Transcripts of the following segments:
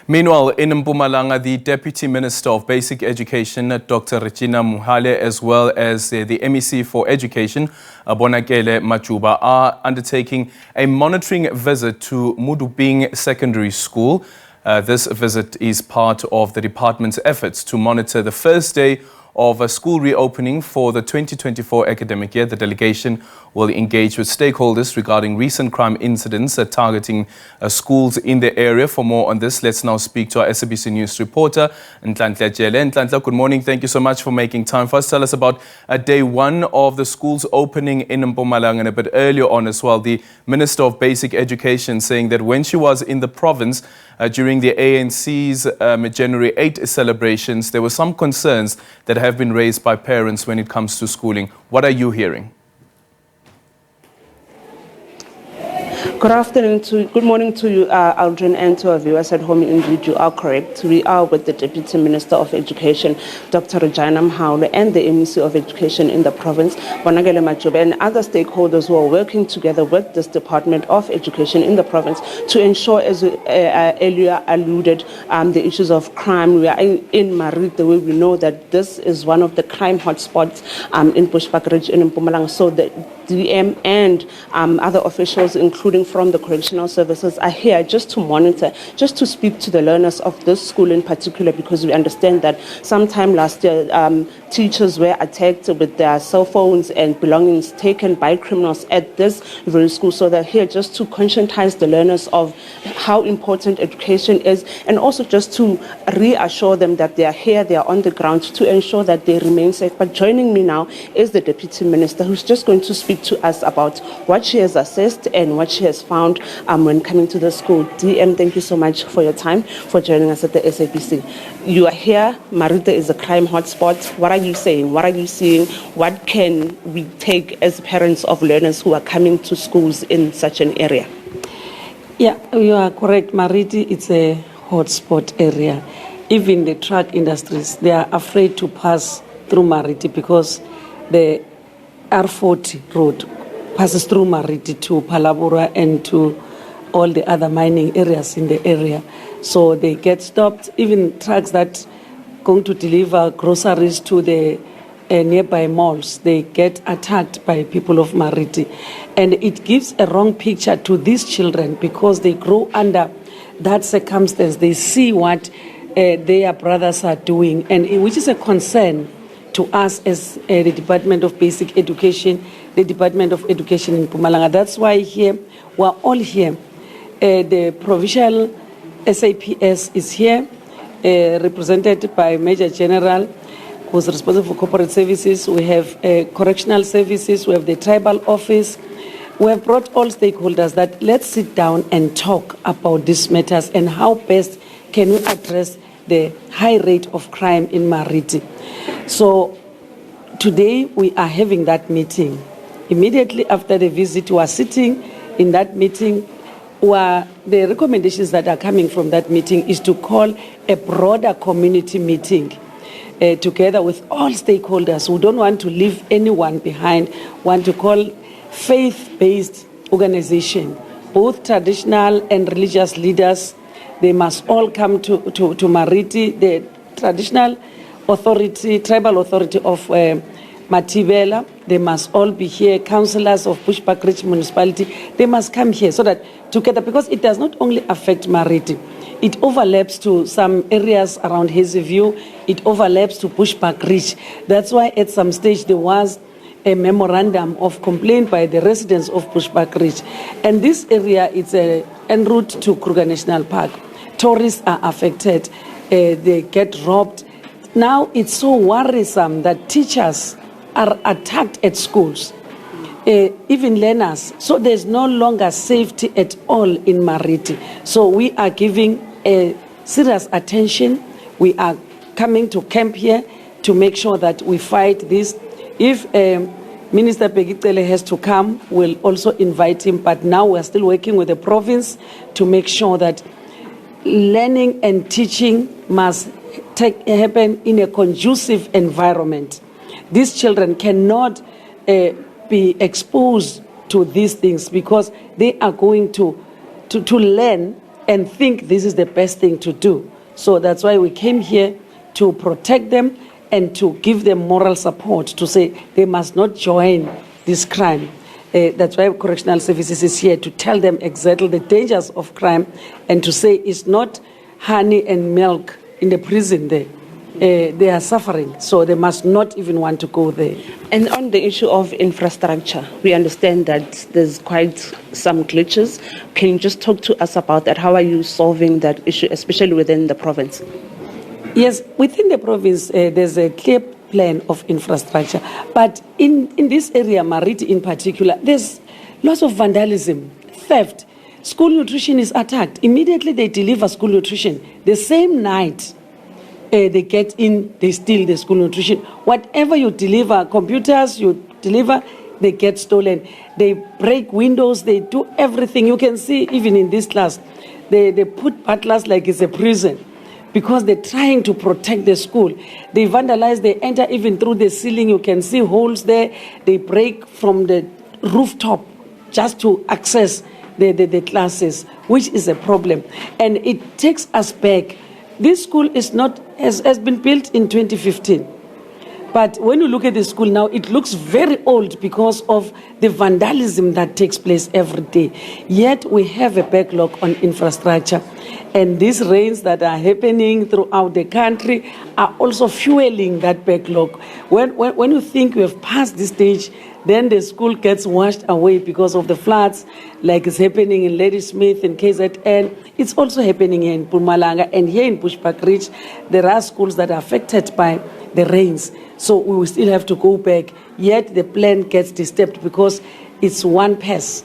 Meanwhile, in Mpumalanga, the Deputy Minister of Basic Education, Dr. Reginah Mhaule, as well as the MEC for Education, Bonakele Majuba, are undertaking a monitoring visit to Moduping Secondary School. This visit is part of the department's efforts to monitor the first day of a school reopening for the 2024 academic year. The delegation will engage with stakeholders regarding recent crime incidents targeting schools in the area. For more on this, let's now speak to our SABC News reporter, Nhlanhla Jele. Nhlanhla, good morning. Thank you so much for making time for us. Tell us about day one of the schools opening in Mpumalanga, and a bit earlier on as well, the Minister of Basic Education saying that when she was in the province during the ANC's January 8 celebrations, there were some concerns that have been raised by parents when it comes to schooling. What are you hearing? Good morning to you, Aldrin, and to our viewers at home. Indeed, you are correct. We are with the Deputy Minister of Education, Dr. Reginah Mhaule, and the MEC of Education in the province, Bonakele Majuba, and other stakeholders who are working together with this Department of Education in the province to ensure, as earlier alluded, the issues of crime. We are in Marite, where we know that this is one of the crime hotspots in Bushbuckridge in Mpumalanga. So the DM and other officials, including from the correctional services, are here just to monitor, just to speak to the learners of this school in particular, because we understand that sometime last year teachers were attacked with their cell phones and belongings taken by criminals at this very school. So they're here just to conscientize the learners of how important education is, and also just to reassure them that they are here, they are on the ground, to ensure that they remain safe. But joining me now is the Deputy Minister, who's just going to speak to us about what she has assessed and what she has found when coming to the school. DM, thank you so much for your time, for joining us at the SABC. You are here. Marite is a crime hotspot. What are you saying? What are you seeing? What can we take as parents of learners who are coming to schools in such an area? Yeah, you are correct. Marite, it's a hotspot area. Even the truck industries, they are afraid to pass through Marite because the R40 road passes through Marite to Palabura and to all the other mining areas in the area. So they get stopped. Even trucks that going to deliver groceries to the nearby malls, they get attacked by people of Marite. And it gives a wrong picture to these children because they grow under that circumstance. They see what their brothers are doing, and which is a concern to us as the Department of Basic Education, the Department of Education in Mpumalanga. That's why here, we're all here. The provincial SAPS is here, represented by Major General, who's responsible for corporate services. We have correctional services, we have the tribal office. We have brought all stakeholders that let's sit down and talk about these matters and how best can we address the high rate of crime in Marite. So today we are having that meeting. Immediately after the visit, we are sitting in that meeting where the recommendations that are coming from that meeting is to call a broader community meeting together with all stakeholders who don't want to leave anyone behind, want to call faith-based organization, both traditional and religious leaders. They must all come to Marite, the traditional authority, tribal authority of Matibela. They must all be here. Councillors of Bushbuckridge municipality, they must come here so that together, because it does not only affect Marite, it overlaps to some areas around Hazyview, it overlaps to Bushbuckridge. That's why at some stage there was a memorandum of complaint by the residents of Bushbuckridge. And this area is en route to Kruger National Park. Tourists are affected, they get robbed. Now it's so worrisome that teachers are attacked at schools, even learners. So there's no longer safety at all in Marite. So we are giving serious attention. We are coming to camp here to make sure that we fight this. If Minister Pegitele has to come, we'll also invite him. But now we're still working with the province to make sure that learning and teaching must happen in a conducive environment. These children cannot be exposed to these things because they are going to learn and think this is the best thing to do. So that's why we came here to protect them and to give them moral support, to say they must not join this crime. That's why Correctional Services is here to tell them exactly the dangers of crime and to say it's not honey and milk in the prison there. They are suffering, so they must not even want to go there. And on the issue of infrastructure, we understand that there's quite some glitches. Can you just talk to us about that? How are you solving that issue, especially within the province? Yes, within the province, there's a clear plan of infrastructure. But in this area, Mariti in particular, there's lots of vandalism, theft. School nutrition is attacked. Immediately they deliver school nutrition. The same night, they get in, they steal the school nutrition. Whatever you deliver, computers you deliver, they get stolen. They break windows, they do everything. You can see even in this class, they put butlers like it's a prison because they're trying to protect the school. They vandalize, they enter even through the ceiling. You can see holes there. They break from the rooftop just to access the classes, which is a problem. And it takes us back. This school is not has been built in 2015. But when you look at the school now, it looks very old because of the vandalism that takes place every day. Yet we have a backlog on infrastructure. And these rains that are happening throughout the country are also fueling that backlog. When you think we have passed this stage, then the school gets washed away because of the floods, like it's happening in Ladysmith and KZN. It's also happening here in Mpumalanga, and here in Bushbuck Ridge, there are schools that are affected by the rains. So we will still have to go back. Yet the plan gets disturbed because it's one pass,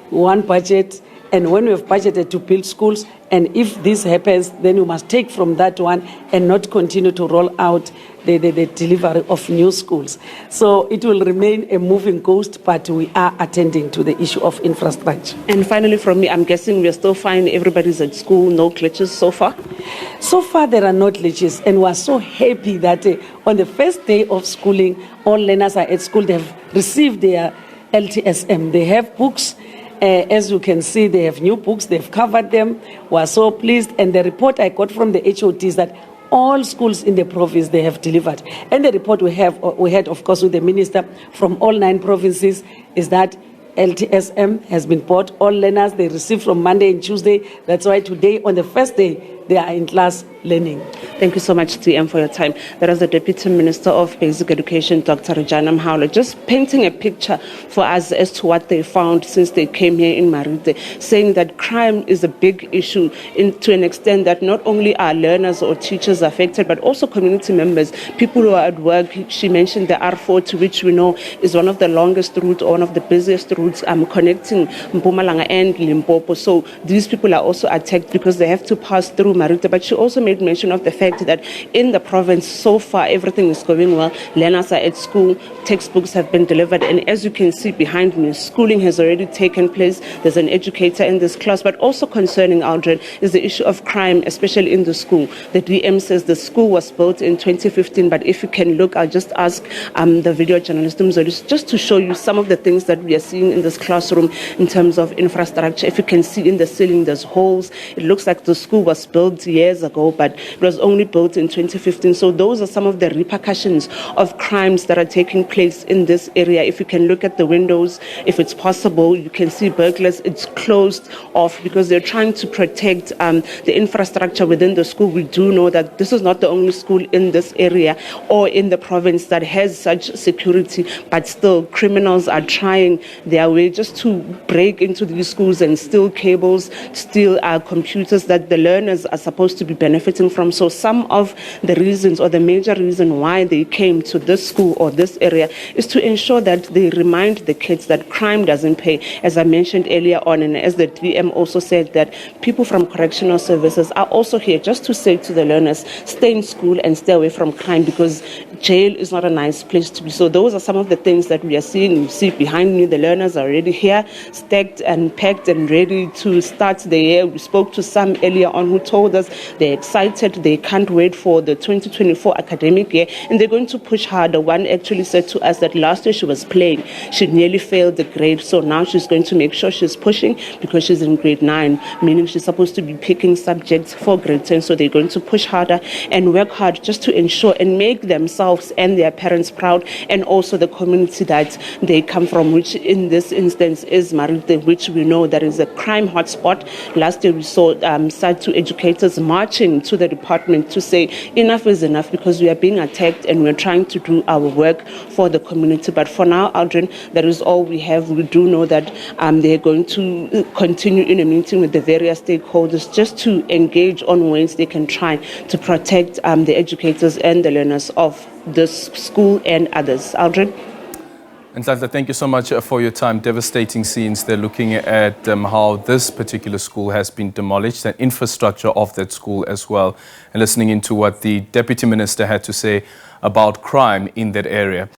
one budget. And when we have budgeted to build schools, and if this happens, then we must take from that one and not continue to roll out the delivery of new schools. So it will remain a moving ghost, but we are attending to the issue of infrastructure. And finally from me, I'm guessing we're still fine, everybody's at school, no glitches so far? So far there are no glitches, and we're so happy that on the first day of schooling, all learners are at school. They've received their LTSM. They have books. As you can see, they have new books. They've covered them. We're so pleased. And the report I got from the HOD is that all schools in the province, they have delivered. And the report we had, of course, with the minister from all 9 provinces is that LTSM has been bought. All learners, they receive from Monday and Tuesday. That's why today, on the first day, they are in class learning. Thank you so much, TM, for your time. That is the Deputy Minister of Basic Education, Dr. Reginah Mhaule, just painting a picture for us as to what they found since they came here in Marite, saying that crime is a big issue to an extent that not only are learners or teachers affected, but also community members, people who are at work. She mentioned the R40, which we know is one of the longest routes, or one of the busiest routes connecting Mpumalanga and Limpopo. So these people are also attacked because they have to pass through Marite. But she also made mention of the fact that in the province so far everything is going well. Learners are at school, textbooks have been delivered, and as you can see behind me, schooling has already taken place. There's an educator in this class. But also concerning Aldrin is the issue of crime, especially in the school. The DM says the school was built in 2015, but if you can look, I'll just ask the video journalist just to show you some of the things that we are seeing in this classroom in terms of infrastructure. If you can see in the ceiling, there's holes. It looks like the school was built years ago, but it was only built in 2015. So those are some of the repercussions of crimes that are taking place in this area. If you can look at the windows, if it's possible, you can see burglars. It's closed off because they're trying to protect the infrastructure within the school. We do know that this is not the only school in this area or in the province that has such security, but still criminals are trying their way just to break into these schools and steal cables, steal computers that the learners are supposed to be benefiting from. So some of the reasons, or the major reason why they came to this school or this area, is to ensure that they remind the kids that crime doesn't pay. As I mentioned earlier on, and as the DM also said, that people from correctional services are also here just to say to the learners, stay in school and stay away from crime, because jail is not a nice place to be. So those are some of the things that we are seeing. You see behind me, the learners are already here, stacked and packed and ready to start the year. We spoke to some earlier on who told stakeholders. They're excited. They can't wait for the 2024 academic year, and they're going to push harder. One actually said to us that last year she was playing. She nearly failed the grade, so now she's going to make sure she's pushing because she's in grade 9, meaning she's supposed to be picking subjects for grade 10, so they're going to push harder and work hard just to ensure and make themselves and their parents proud, and also the community that they come from, which in this instance is Marite, which we know that is a crime hotspot. Last year we saw SADC educators marching to the department to say enough is enough because we are being attacked and we're trying to do our work for the community. But for now, Aldrin, that is all we have. We do know that they're going to continue in a meeting with the various stakeholders just to engage on ways they can try to protect the educators and the learners of this school and others. Aldrin? Nhlanhla, thank you so much for your time. Devastating scenes. They're looking at how this particular school has been demolished, and infrastructure of that school as well, and listening into what the Deputy Minister had to say about crime in that area.